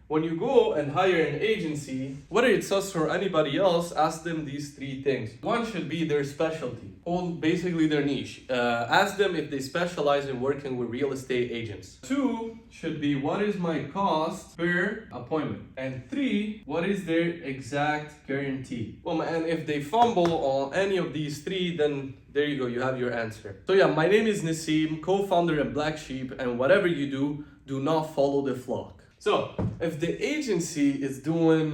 When you go and hire an agency, whether it's us or anybody else, ask them these three things. One should be their specialty, or basically their niche. Ask them if they specialize in working with real estate agents. Two should be, what is my cost per appointment? And three, what is their exact guarantee? Well, and if they fumble on any of these three, then there you go, you have your answer. So yeah, my name is Nassim, co-founder at Black Sheep, and whatever you do not follow the flock. So, if the agency is doing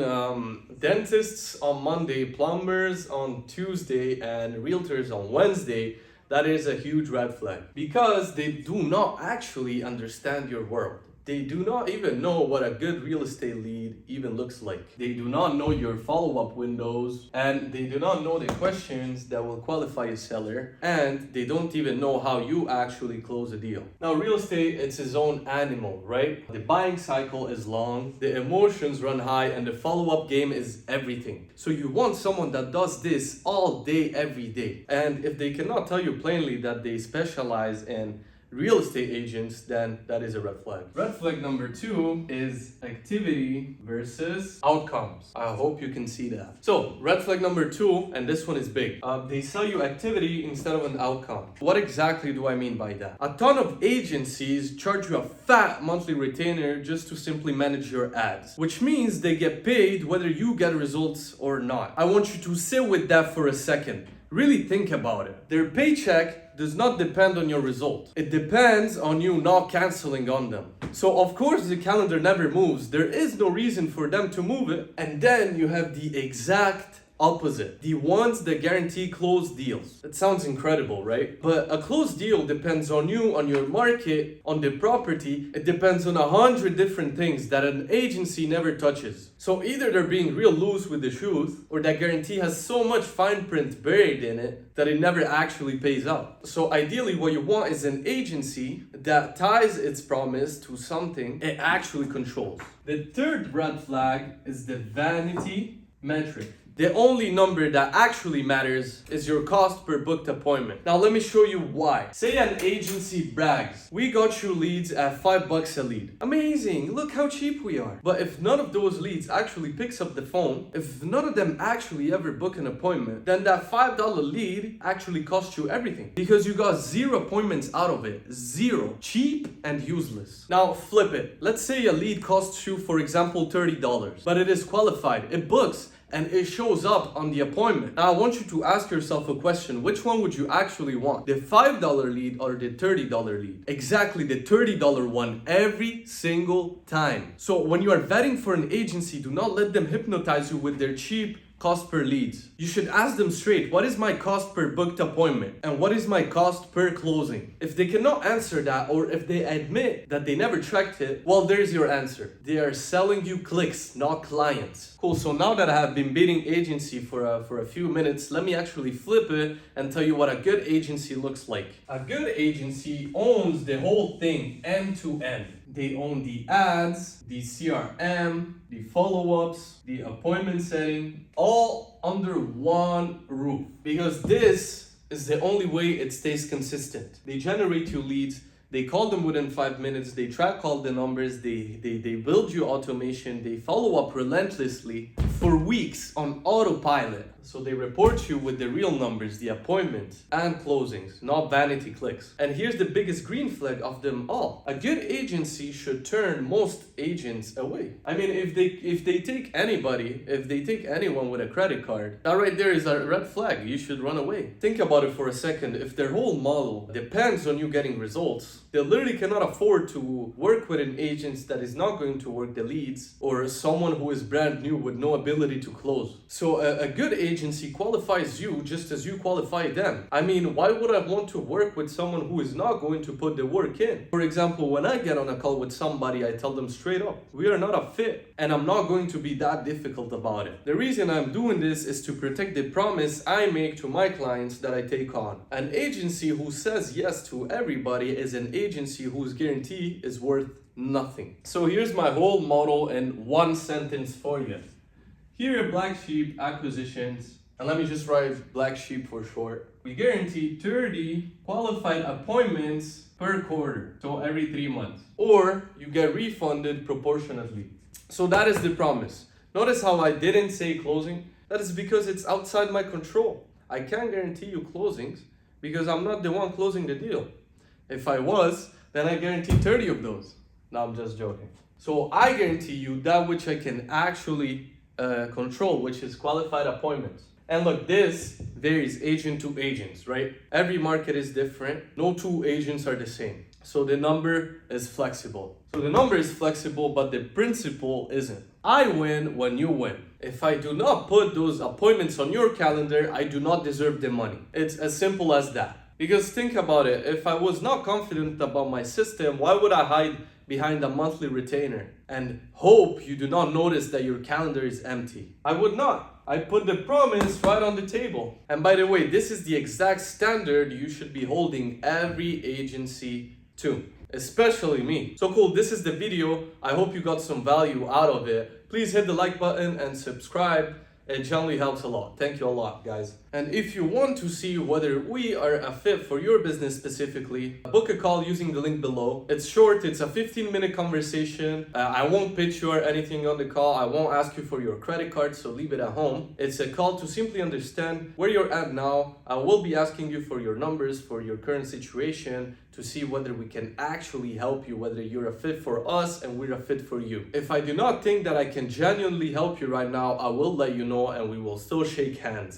dentists on Monday, plumbers on Tuesday, and realtors on Wednesday, that is a huge red flag. Because they do not actually understand your world. They do not even know what a good real estate lead even looks like. They do not know your follow-up windows, and they do not know the questions that will qualify a seller, and they don't even know how you actually close a deal. Now, real estate, it's its own animal, right? The buying cycle is long, the emotions run high, and the follow-up game is everything. So you want someone that does this all day, every day. And if they cannot tell you plainly that they specialize in real estate agents, then that is a red flag. Red flag number two is activity versus outcomes. I hope you can see that. So, red flag number two, and this one is big. They sell you activity instead of an outcome. What exactly do I mean by that? A ton of agencies charge you a fat monthly retainer just to simply manage your ads, which means they get paid whether you get results or not. I want you to sit with that for a second. Really think about it. Their paycheck does not depend on your result. It depends on you not canceling on them. So of course the calendar never moves. There is no reason for them to move it. And then you have the exact opposite. The ones that guarantee closed deals. It sounds incredible, right? But a closed deal depends on you, on your market, on the property. It depends on 100 different things that an agency never touches. So either they're being real loose with the truth, or that guarantee has so much fine print buried in it that it never actually pays out. So ideally what you want is an agency that ties its promise to something it actually controls. The third red flag is the vanity metric. The only number that actually matters is your cost per booked appointment. Now let me show you why. Say an agency brags, we got you leads at $5 a lead. Amazing, look how cheap we are. But if none of those leads actually picks up the phone, if none of them actually ever book an appointment, then that $5 lead actually cost you everything. Because you got 0 appointments out of it. 0. Cheap and useless. Now flip it. Let's say a lead costs you, for example, $30, but it is qualified, it books, and it shows up on the appointment. Now I want you to ask yourself a question. Which one would you actually want? The $5 lead or the $30 lead? Exactly, the $30 one every single time. So when you are vetting for an agency, do not let them hypnotize you with their cheap cost per leads. You should ask them straight, what is my cost per booked appointment? And what is my cost per closing? If they cannot answer that, or if they admit that they never tracked it, well, there's your answer. They are selling you clicks, not clients. Cool, so now that I have been beating agency for a few minutes, let me actually flip it and tell you what a good agency looks like. A good agency owns the whole thing end to end. They own the ads, the CRM, the follow-ups, the appointment setting, all under one roof. Because this is the only way it stays consistent. They generate you leads, they call them within 5 minutes, they track all the numbers, they build you automation, they follow up relentlessly for weeks on autopilot. So they report you with the real numbers, the appointments and closings, not vanity clicks. And here's the biggest green flag of them all. A good agency should turn most agents away. I mean, if they take anybody, if they take anyone with a credit card, that right there is a red flag. You should run away. Think about it for a second. If their whole model depends on you getting results, they literally cannot afford to work with an agent that is not going to work the leads, or someone who is brand new with no ability to close. So a good agency qualifies you just as you qualify them. I mean, why would I want to work with someone who is not going to put the work in? For example, when I get on a call with somebody, I tell them straight up, we are not a fit, and I'm not going to be that difficult about it. The reason I'm doing this is to protect the promise I make to my clients that I take on. An agency who says yes to everybody is an agency whose guarantee is worth nothing. So here's my whole model in one sentence for you. Here at Black Sheep Acquisitions, and let me just write Black Sheep for short, we guarantee 30 qualified appointments per quarter, so every 3 months, or you get refunded proportionately. So that is the promise. Notice how I didn't say closing? That is because it's outside my control. I can't guarantee you closings because I'm not the one closing the deal. If I was, then I guarantee 30 of those. No, I'm just joking. So I guarantee you that which I can actually control, which is qualified appointments. And look, this varies agent to agents, right? Every market is different. No two agents are the same. So the number is flexible. So the number is flexible, but the principle isn't. I win when you win. If I do not put those appointments on your calendar, I do not deserve the money. It's as simple as that. Because think about it, if I was not confident about my system, why would I hide behind a monthly retainer and hope you do not notice that your calendar is empty? I would not. I put the promise right on the table. And by the way, this is the exact standard you should be holding every agency to, especially me. So cool, this is the video. I hope you got some value out of it. Please hit the like button and subscribe. It generally helps a lot. Thank you a lot, guys. And if you want to see whether we are a fit for your business specifically, book a call using the link below. It's short, it's a 15-minute conversation. I won't pitch you or anything on the call. I won't ask you for your credit card, so leave it at home. It's a call to simply understand where you're at now. I will be asking you for your numbers, for your current situation, to see whether we can actually help you, whether you're a fit for us and we're a fit for you. If I do not think that I can genuinely help you right now, I will let you know and we will still shake hands.